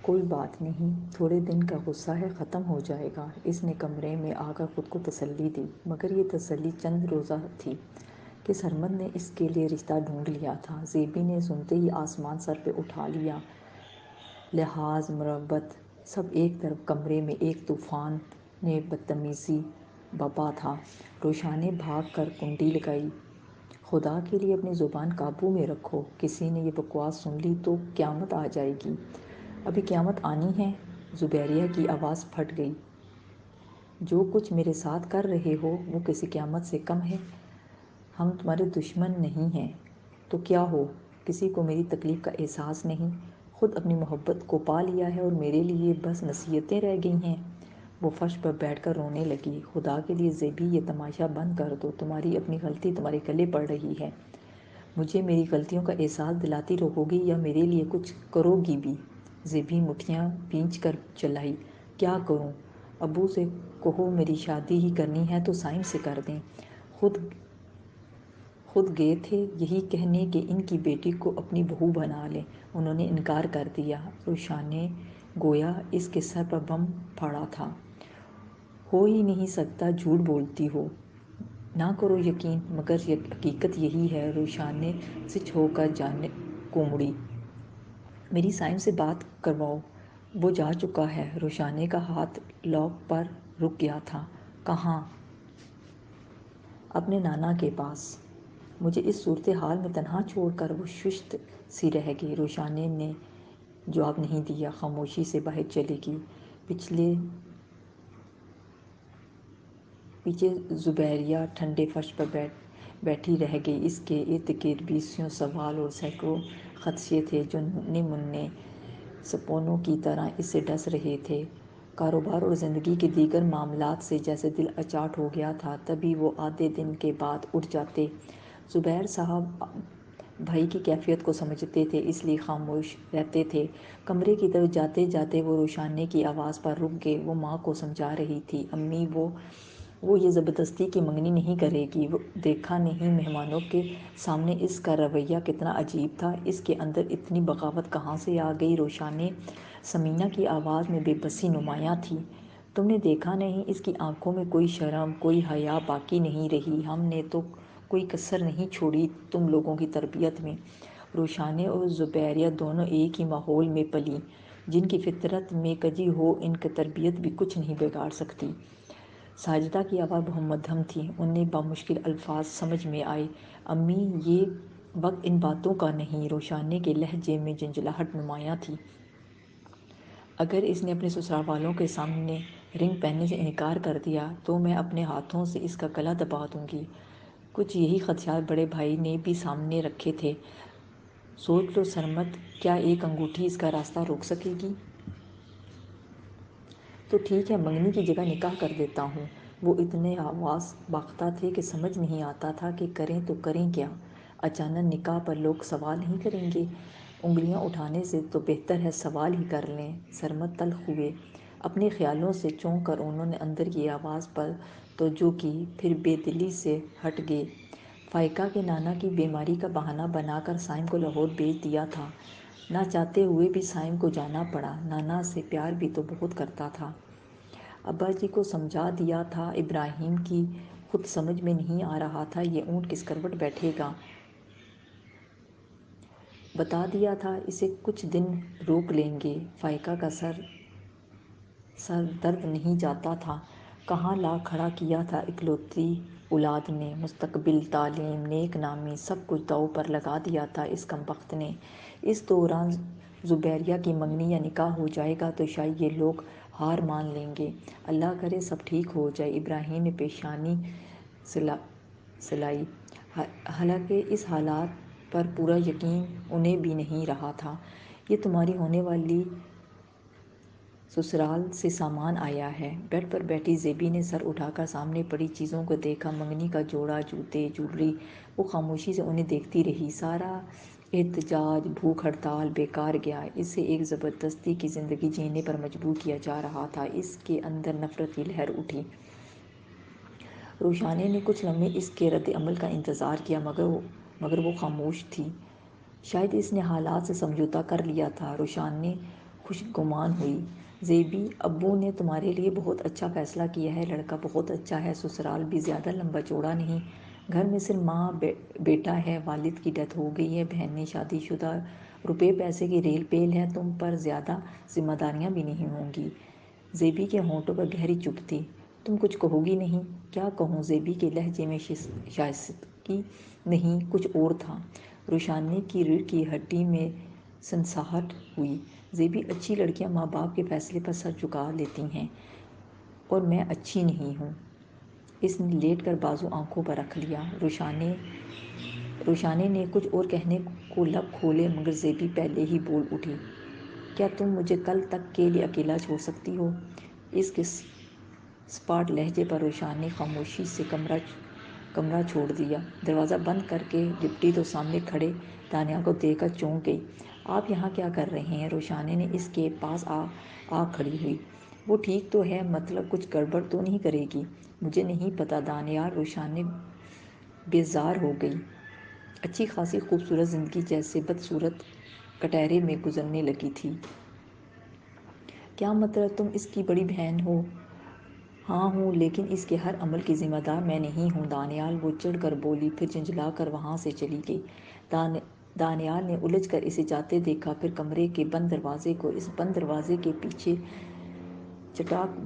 کوئی بات نہیں، تھوڑے دن کا غصہ ہے، ختم ہو جائے گا۔ اس نے کمرے میں آ کر خود کو تسلی دی، مگر یہ تسلی چند روزہ تھی کہ سرمد نے اس کے لیے رشتہ ڈھونڈ لیا تھا۔ زیبی نے سنتے ہی آسمان سر پہ اٹھا لیا۔ لحاظ، مربت، سب ایک طرف کمرے میں ایک طوفان بدتمیزی بپا تھا۔ روشا نے بھاگ کر کنڈی لگائی۔ خدا کے لیے اپنی زبان قابو میں رکھو، کسی نے یہ بکواس سن لی تو قیامت آ جائے گی۔ ابھی قیامت آنی ہے؟ زبیریہ کی آواز پھٹ گئی۔ جو کچھ میرے ساتھ کر رہے ہو وہ کسی قیامت سے کم ہے۔ ہم تمہارے دشمن نہیں ہیں تو کیا ہو؟ کسی کو میری تکلیف کا احساس نہیں؟ خود اپنی محبت کو پا لیا ہے اور میرے لیے بس نصیحتیں رہ گئی ہیں۔ وہ فرش پر بیٹھ کر رونے لگی۔ خدا کے لیے زیبی، یہ تماشا بند کر دو، تمہاری اپنی غلطی تمہارے گلے پڑ رہی ہے۔ مجھے میری غلطیوں کا احساس دلاتی رہو گی یا میرے لیے کچھ کرو گی بھی؟ زیبی مٹھیاں بھینچ کر چلائی۔ کیا کروں؟ ابو سے کہو میری شادی ہی کرنی ہے تو سائم سے کر دیں۔ خود گئے تھے یہی کہنے کہ ان کی بیٹی کو اپنی بہو بنا لیں، انہوں نے انکار کر دیا۔ روشا نے گویا اس کے سر پر بم پھاڑا تھا۔ ہو ہی نہیں سکتا، جھوٹ بولتی ہو۔ نہ کرو یقین، مگر حقیقت یہی ہے۔ روشا نے سچ ہو کر جانب کو مڑی۔ میری سائم سے بات کرواؤ، وہ جا چکا ہے۔ روشانے کا ہاتھ لاک پر رک گیا تھا۔ کہاں؟ اپنے نانا کے پاس۔ مجھے اس صورتحال میں تنہا چھوڑ کر وہ شست سی رہ گئی۔ روشانے نے جواب نہیں دیا، خاموشی سے باہر چلی گئی۔ پیچھے زبیریہ ٹھنڈے فرش پر بیٹھی رہ گئی۔ اس کے ارد گرد بیسیوں سوال اور سینکڑوں خدشے تھے جو ننھے منھے سپنوں کی طرح اس سے ڈس رہے تھے۔ کاروبار اور زندگی کے دیگر معاملات سے جیسے دل اچاٹ ہو گیا تھا۔ تبھی وہ آدھے دن کے بعد اٹھ جاتے۔ زبیر صاحب بھائی کی کیفیت کو سمجھتے تھے، اس لیے خاموش رہتے تھے۔ کمرے کی طرف جاتے جاتے وہ روشانے کی آواز پر رک گئے۔ وہ ماں کو سمجھا رہی تھی، امی وہ یہ زبردستی کی منگنی نہیں کرے گی۔ دیکھا نہیں مہمانوں کے سامنے اس کا رویہ کتنا عجیب تھا، اس کے اندر اتنی بغاوت کہاں سے آ گئی؟ روشانے ثمینہ کی آواز میں بے بسی نمایاں تھی۔ تم نے دیکھا نہیں، اس کی آنکھوں میں کوئی شرم، کوئی حیا باقی نہیں رہی۔ ہم نے تو کوئی کسر نہیں چھوڑی تم لوگوں کی تربیت میں۔ روشانے اور زبیریہ دونوں ایک ہی ماحول میں پلیں، جن کی فطرت میں کجی ہو ان کی تربیت بھی کچھ نہیں بگاڑ سکتی۔ ساجدہ کی آواز بہت مدھم تھی، انہیں بامشکل الفاظ سمجھ میں آئے۔ امی، یہ وقت ان باتوں کا نہیں۔ روشانے کے لہجے میں جھنجھلاہٹ نمایاں تھی۔ اگر اس نے اپنے سسرال والوں کے سامنے رنگ پہننے سے انکار کر دیا تو میں اپنے ہاتھوں سے اس کا گلا دبا دوں گی۔ کچھ یہی خدشات بڑے بھائی نے بھی سامنے رکھے تھے۔ سوچ لو سرمد، کیا ایک انگوٹھی اس کا راستہ روک سکے گی؟ تو ٹھیک ہے، منگنی کی جگہ نکاح کر دیتا ہوں۔ وہ اتنے حواس باختہ تھے کہ سمجھ نہیں آتا تھا کہ کریں تو کریں کیا۔ اچانک نکاح پر لوگ سوال نہیں کریں گے؟ انگلیاں اٹھانے سے تو بہتر ہے سوال ہی کر لیں۔ سرمد تلخ ہوئے۔ اپنے خیالوں سے چونک کر انہوں نے اندر کی آواز پر توجہ کی، پھر بے دلی سے ہٹ گئے۔ فائقہ کے نانا کی بیماری کا بہانہ بنا کر سائم کو لاہور بھیج دیا تھا۔ نہ چاہتے ہوئے بھی سائم کو جانا پڑا۔ نانا سے پیار بھی تو بہت کرتا تھا۔ ابا جی کو سمجھا دیا تھا، ابراہیم کی خود سمجھ میں نہیں آ رہا تھا یہ اونٹ کس کروٹ بیٹھے گا۔ بتا دیا تھا اسے کچھ دن روک لیں گے۔ فائقہ کا سر درد نہیں جاتا تھا۔ کہاں لا کھڑا کیا تھا اکلوتی اولاد نے، مستقبل، تعلیم، نیک نامی، سب کچھ داؤ پر لگا دیا تھا اس کمبخت نے۔ اس دوران زبیریہ کی منگنی یا نکاح ہو جائے گا تو شاید یہ لوگ ہار مان لیں گے۔ اللہ کرے سب ٹھیک ہو جائے۔ ابراہیم نے پیشانی سلائی، حالانکہ اس حالات پر پورا یقین انہیں بھی نہیں رہا تھا۔ یہ تمہاری ہونے والی سسرال سے سامان آیا ہے۔ بیڈ پر بیٹھی زیبی نے سر اٹھا کر سامنے پڑی چیزوں کو دیکھا۔ منگنی کا جوڑا، جوتے، جولری۔ وہ خاموشی سے انہیں دیکھتی رہی۔ سارا احتجاج، بھوک ہڑتال بیکار گیا۔ اسے ایک زبردستی کی زندگی جینے پر مجبور کیا جا رہا تھا۔ اس کے اندر نفرت کی لہر اٹھی۔ روشانے نے کچھ لمحے اس کے رد عمل کا انتظار کیا، مگر وہ خاموش تھی۔ شاید اس نے حالات سے سمجھوتہ کر لیا تھا۔ روشانے خوش گمان ہوئی۔ زیبی: ابو نے تمہارے لیے بہت اچھا فیصلہ کیا ہے، لڑکا بہت اچھا ہے، سسرال بھی زیادہ لمبا چوڑا نہیں، گھر میں صرف ماں بیٹا ہے، والد کی ڈیتھ ہو گئی ہے، بہنیں شادی شدہ، روپے پیسے کی ریل پیل ہے، تم پر زیادہ ذمہ داریاں بھی نہیں ہوں گی۔ زیبی کے ہونٹوں پر گہری چپ تھی۔ تم کچھ کہو گی نہیں؟ کیا کہوں؟ زیبی کے لہجے میں شائستگی نہیں، کچھ اور تھا۔ روشانی کی ریڑھ کی ہڈی میں سنسناہٹ ہوئی۔ زیبی: اچھی لڑکیاں ماں باپ کے فیصلے پر سر جھکا لیتی ہیں، اور میں اچھی نہیں ہوں۔ اس نے لیٹ کر بازو آنکھوں پر رکھ لیا۔ روشانی نے کچھ اور کہنے کو لب کھولے مگر زیبی پہلے ہی بول اٹھی۔ کیا تم مجھے کل تک کے لیے اکیلا چھوڑ سکتی ہو؟ اس کے سپاٹ لہجے پر روشانی نے خاموشی سے کمرہ چھوڑ دیا۔ دروازہ بند کر کے ڈپٹی تو سامنے کھڑے دانیال کو دیکھ کر چونک گئی۔ آپ یہاں کیا کر رہے ہیں؟ روشانی نے اس کے پاس آ کھڑی ہوئی۔ وہ ٹھیک تو ہے، مطلب کچھ گڑبڑ تو نہیں کرے گی؟ مجھے نہیں پتہ دانیال، روشانی بیزار ہو گئی۔ اچھی خاصی خوبصورت زندگی جیسے بدصورت کٹہرے میں گزرنے لگی تھی۔ کیا مطلب؟ تم اس کی بڑی بہن ہو؟ ہاں ہوں، لیکن اس کے ہر عمل کی ذمہ دار میں نہیں ہوں دانیال، وہ چڑھ کر بولی، پھر جھنجھلا کر وہاں سے چلی گئی۔ دانیال نے الجھ کر اسے جاتے دیکھا، پھر کمرے کے بند دروازے کو۔ اس بند دروازے کے پیچھے چٹاک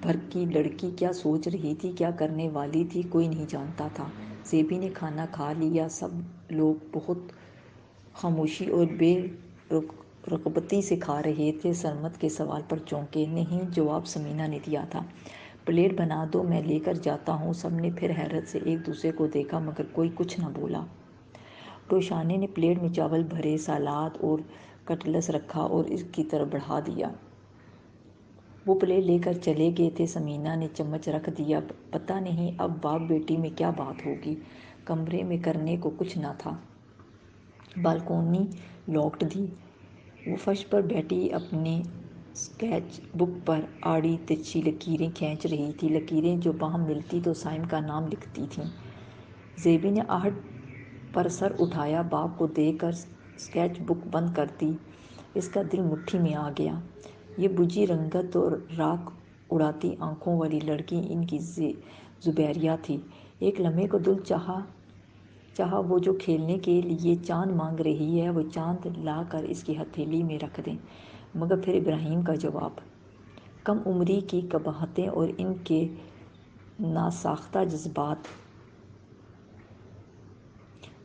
بھر کی لڑکی کیا سوچ رہی تھی، کیا کرنے والی تھی، کوئی نہیں جانتا تھا۔ زیبی نے کھانا کھا لیا۔ سب لوگ بہت خاموشی اور بے رغبتی سے کھا رہے تھے۔ سرمد کے سوال پر چونکے۔ نہیں، جواب ثمینہ نے دیا تھا۔ پلیٹ بنا دو، میں لے کر جاتا ہوں۔ سب نے پھر حیرت سے ایک دوسرے کو دیکھا مگر کوئی کچھ نہ بولا۔ روشانی نے پلیٹ میں چاول بھرے، سالاد اور کٹلس رکھا اور اس کی طرف بڑھا دیا۔ وہ پلیٹ لے کر چلے گئے تھے۔ ثمینہ نے چمچ رکھ دیا۔ پتہ نہیں اب باپ بیٹی میں کیا بات ہوگی۔ کمرے میں کرنے کو کچھ نہ تھا۔ بالکونی لاکڈ تھی۔ وہ فرش پر بیٹھی اپنے اسکیچ بک پر آڑی ترچھی لکیریں کھینچ رہی تھی، لکیریں جو باہم ملتی تو سائم کا نام لکھتی تھیں۔ زیبی نے آہٹ پر سر اٹھایا، باپ کو دیکھ کر اسکیچ بک بند کر دی۔ اس کا دل مٹھی میں آ گیا۔ یہ بجھی رنگت اور راکھ اڑاتی آنکھوں والی لڑکی ان کی زبیریہ تھی۔ ایک لمحے کو دل چاہا وہ جو کھیلنے کے لیے چاند مانگ رہی ہے وہ چاند لا کر اس کی ہتھیلی میں رکھ دیں، مگر پھر ابراہیم کا جواب۔ کم عمری کی قباحتیں اور ان کے ناساختہ جذبات،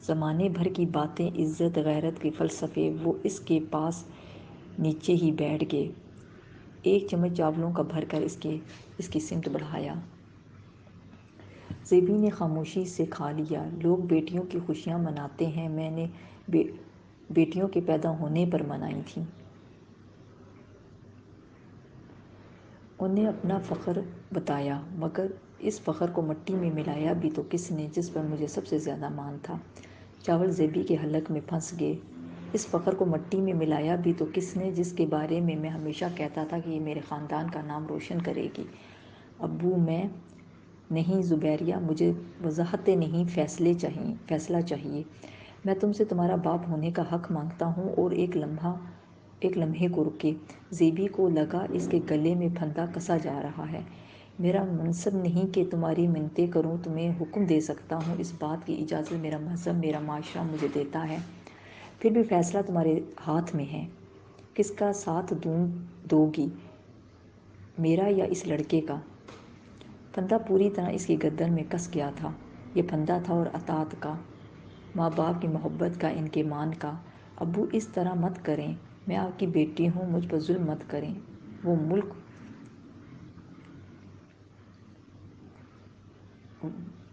زمانے بھر کی باتیں، عزت غیرت کے فلسفے، وہ اس کے پاس نیچے ہی بیٹھ گئے۔ ایک چمچ چاولوں کا بھر کر اس کی سمت بڑھایا۔ زیبی نے خاموشی سے کھا لیا۔ لوگ بیٹیوں کی خوشیاں مناتے ہیں، میں نے بیٹیوں کے پیدا ہونے پر منائی تھیں۔ انہیں اپنا فخر بتایا، مگر اس فخر کو مٹی میں ملایا بھی تو کس نے جس پر مجھے سب سے زیادہ مان تھا؟ چاول زیبی کے حلق میں پھنس گئے۔ اس فخر کو مٹی میں ملایا بھی تو کس نے جس کے بارے میں ہمیشہ کہتا تھا کہ یہ میرے خاندان کا نام روشن کرے گی؟ ابو: میں نہیں زبیریہ، مجھے وضاحتیں نہیں، فیصلہ چاہیے۔ میں تم سے تمہارا باپ ہونے کا حق مانگتا ہوں۔ اور ایک لمحے کو رکے۔ زیبی کو لگا اس کے گلے میں پھندا کسا جا رہا ہے۔ میرا منصب نہیں کہ تمہاری منتیں کروں، تمہیں حکم دے سکتا ہوں، اس بات کی اجازت میرا مذہب، میرا معاشرہ مجھے دیتا ہے۔ پھر بھی فیصلہ تمہارے ہاتھ میں ہے۔ کس کا ساتھ دو گی، میرا یا اس لڑکے کا؟ پھندا پوری طرح اس کی گردن میں کس گیا تھا۔ یہ پھندا تھا اور اطاعت کا، ماں باپ کی محبت کا، ان کے مان کا۔ ابو اس طرح مت کریں، میں آپ کی بیٹی ہوں، مجھ پر ظلم مت کریں۔ وہ ملک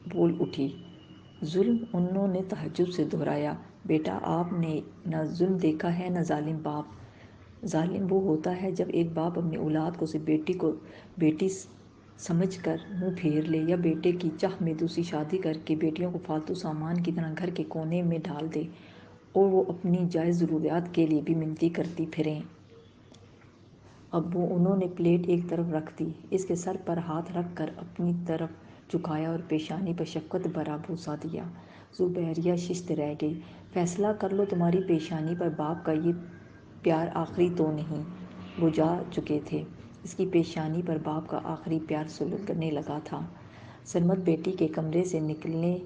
بول اٹھی۔ ظلم؟ انہوں نے تعجب سے دہرایا۔ بیٹا، آپ نے نہ ظلم دیکھا ہے نہ ظالم باپ۔ ظالم وہ ہوتا ہے جب ایک باپ اپنی اولاد کو صرف بیٹی سمجھ کر منہ پھیر لے، یا بیٹے کی چاہ میں دوسری شادی کر کے بیٹیوں کو فالتو سامان کی طرح گھر کے کونے میں ڈال دے اور وہ اپنی جائز ضروریات کے لیے بھی منتی کرتی پھریں۔ ابو، انہوں نے پلیٹ ایک طرف رکھ دی، اس کے سر پر ہاتھ رکھ کر اپنی طرف جھکایا اور پیشانی پر شفقت بھرا بوسہ دیا۔ زبیریہ ششت رہ گئی۔ فیصلہ کر لو، تمہاری پیشانی پر باپ کا یہ پیار آخری تو نہیں، وہ جا چکے تھے۔ اس کی پیشانی پر باپ کا آخری پیار سلگنے لگا تھا۔ سرمد بیٹی کے کمرے سے نکلنے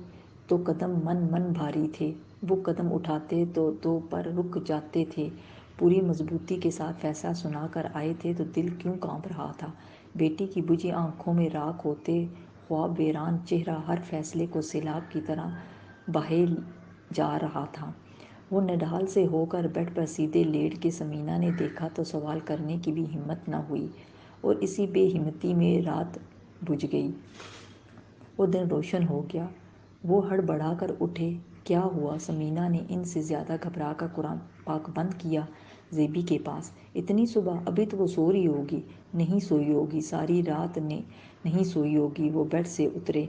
تو قدم من بھاری تھے، وہ قدم اٹھاتے تو دو پر رک جاتے تھے۔ پوری مضبوطی کے ساتھ فیصلہ سنا کر آئے تھے تو دل کیوں کانپ رہا تھا۔ بیٹی کی بجھی آنکھوں میں راکھ ہوتے خواب ویران چہرہ ہر فیصلے کو سیلاب کی طرح بہے جا رہا تھا۔ وہ نڈال سے ہو کر بیڈ پر سیدھے لیٹ کے سمینا نے دیکھا تو سوال کرنے کی بھی ہمت نہ ہوئی، اور اسی بے ہمتی میں رات بجھ گئی اور دن روشن ہو گیا۔ وہ ہڑبڑا کر اٹھے۔ کیا ہوا؟ سمینا نے ان سے زیادہ گھبرا کر قرآن پاک بند کیا۔ زیبی کے پاس۔ اتنی صبح؟ ابھی تو وہ سو رہی ہوگی۔ نہیں سوئی ہوگی، ساری رات نے نہیں سوئی ہوگی۔ وہ بیڈ سے اترے۔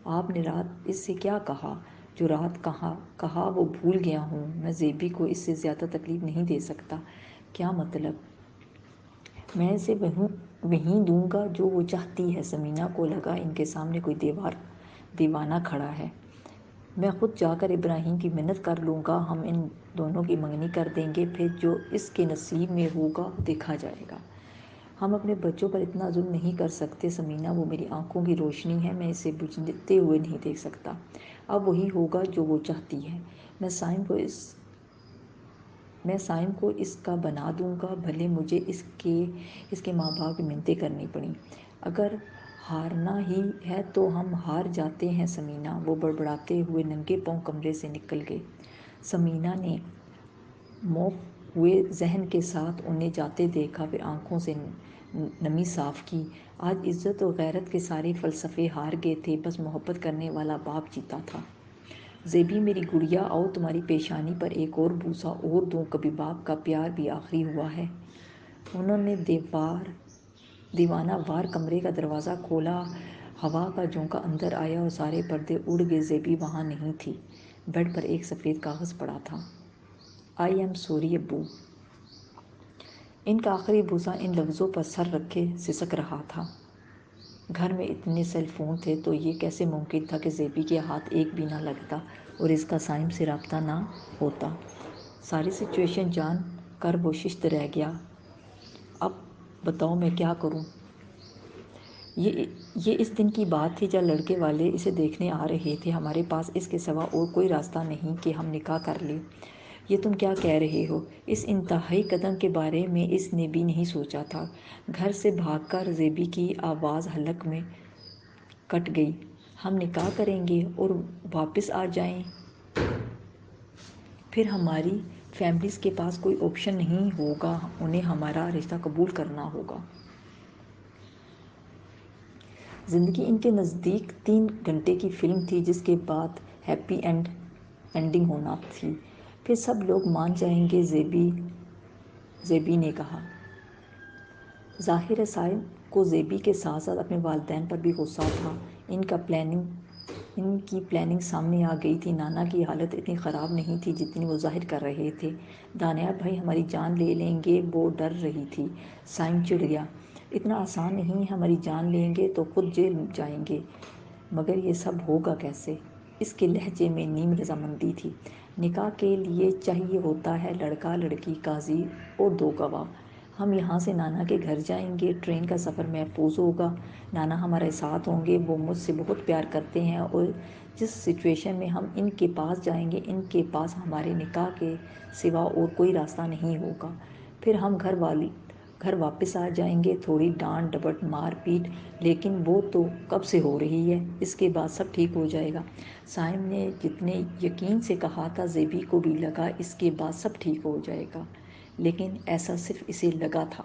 آپ نے رات اس سے کیا کہا؟ جو رات کہا وہ بھول گیا ہوں۔ میں زیبی کو اس سے زیادہ تکلیف نہیں دے سکتا۔ کیا مطلب؟ میں اسے وہیں دوں گا جو وہ چاہتی ہے۔ سمینا کو لگا ان کے سامنے کوئی دیوانہ کھڑا ہے۔ میں خود جا کر ابراہیم کی منت کر لوں گا، ہم ان دونوں کی منگنی کر دیں گے، پھر جو اس کے نصیب میں ہوگا دیکھا جائے گا۔ ہم اپنے بچوں پر اتنا ظلم نہیں کر سکتے سمینا، وہ میری آنکھوں کی روشنی ہے، میں اسے بجھتے ہوئے نہیں دیکھ سکتا۔ اب وہی ہوگا جو وہ چاہتی ہے۔ میں سائم کو اس کا بنا دوں گا، بھلے مجھے اس کے ماں باپ کی منتیں کرنی پڑیں۔ اگر ہارنا ہی ہے تو ہم ہار جاتے ہیں سمینا۔ وہ بڑبڑاتے ہوئے ننگے پاؤں کمرے سے نکل گئے۔ سمینا نے موپ ہوئے ذہن کے ساتھ انہیں جاتے دیکھا، پھر آنکھوں سے نمی صاف کی۔ آج عزت اور غیرت کے سارے فلسفے ہار گئے تھے، بس محبت کرنے والا باپ جیتا تھا۔ زیبی میری گڑیا، آؤ تمہاری پیشانی پر ایک اور بوسہ اور دوں، کبھی باپ کا پیار بھی آخری ہوا ہے۔ انہوں نے دیوانہ وار کمرے کا دروازہ کھولا، ہوا کا جھونکا اندر آیا اور سارے پردے اڑ گئے۔ زیبی وہاں نہیں تھی۔ بیڈ پر ایک سفید کاغذ پڑا تھا۔ آئی ایم سوری ابو۔ ان کا آخری بوسہ ان لفظوں پر سر رکھے سسک رہا تھا۔ گھر میں اتنے سیل فون تھے تو یہ کیسے ممکن تھا کہ زیبی کے ہاتھ ایک بھی نہ لگتا اور اس کا سائم سے رابطہ نہ ہوتا۔ ساری سچویشن جان کر وہ ششت رہ گیا۔ اب بتاؤ میں کیا کروں؟ یہ اس دن کی بات تھی جب لڑکے والے اسے دیکھنے آ رہے تھے۔ ہمارے پاس اس کے سوا اور کوئی راستہ نہیں کہ ہم نکاح کر لیں۔ یہ تم کیا کہہ رہے ہو؟ اس انتہائی قدم کے بارے میں اس نے بھی نہیں سوچا تھا۔ گھر سے بھاگ کر زیبی کی آواز حلق میں کٹ گئی۔ ہم نکاح کریں گے اور واپس آ جائیں؟ پھر ہماری فیملیز کے پاس کوئی آپشن نہیں ہوگا، انہیں ہمارا رشتہ قبول کرنا ہوگا۔ زندگی ان کے نزدیک 3 گھنٹے کی فلم تھی جس کے بعد ہیپی اینڈنگ ہونا تھی۔ پھر سب لوگ مان جائیں گے، زیبی نے کہا۔ ظاہر ہے سائم کو زیبی کے ساتھ ساتھ اپنے والدین پر بھی غصہ تھا۔ ان کی پلاننگ سامنے آ گئی تھی۔ نانا کی حالت اتنی خراب نہیں تھی جتنی وہ ظاہر کر رہے تھے۔ دانیال بھائی ہماری جان لے لیں گے، وہ ڈر رہی تھی۔ سائم چڑ گیا۔ اتنا آسان نہیں ہے، ہماری جان لیں گے تو خود جیل جائیں گے۔ مگر یہ سب ہوگا کیسے؟ اس کے لہجے میں نیم رضامندی تھی۔ نکاح کے لیے چاہیے ہوتا ہے لڑکا، لڑکی، قاضی اور 2 گواہ۔ ہم یہاں سے نانا کے گھر جائیں گے، ٹرین کا سفر محفوظ ہوگا، نانا ہمارے ساتھ ہوں گے، وہ مجھ سے بہت پیار کرتے ہیں، اور جس سچویشن میں ہم ان کے پاس جائیں گے ان کے پاس ہمارے نکاح کے سوا اور کوئی راستہ نہیں ہوگا۔ پھر ہم گھر واپس آ جائیں گے، تھوڑی ڈانٹ ڈپٹ مار پیٹ، لیکن وہ تو کب سے ہو رہی ہے، اس کے بعد سب ٹھیک ہو جائے گا۔ سائم نے جتنے یقین سے کہا تھا زیبی کو بھی لگا اس کے بعد سب ٹھیک ہو جائے گا، لیکن ایسا صرف اسے لگا تھا۔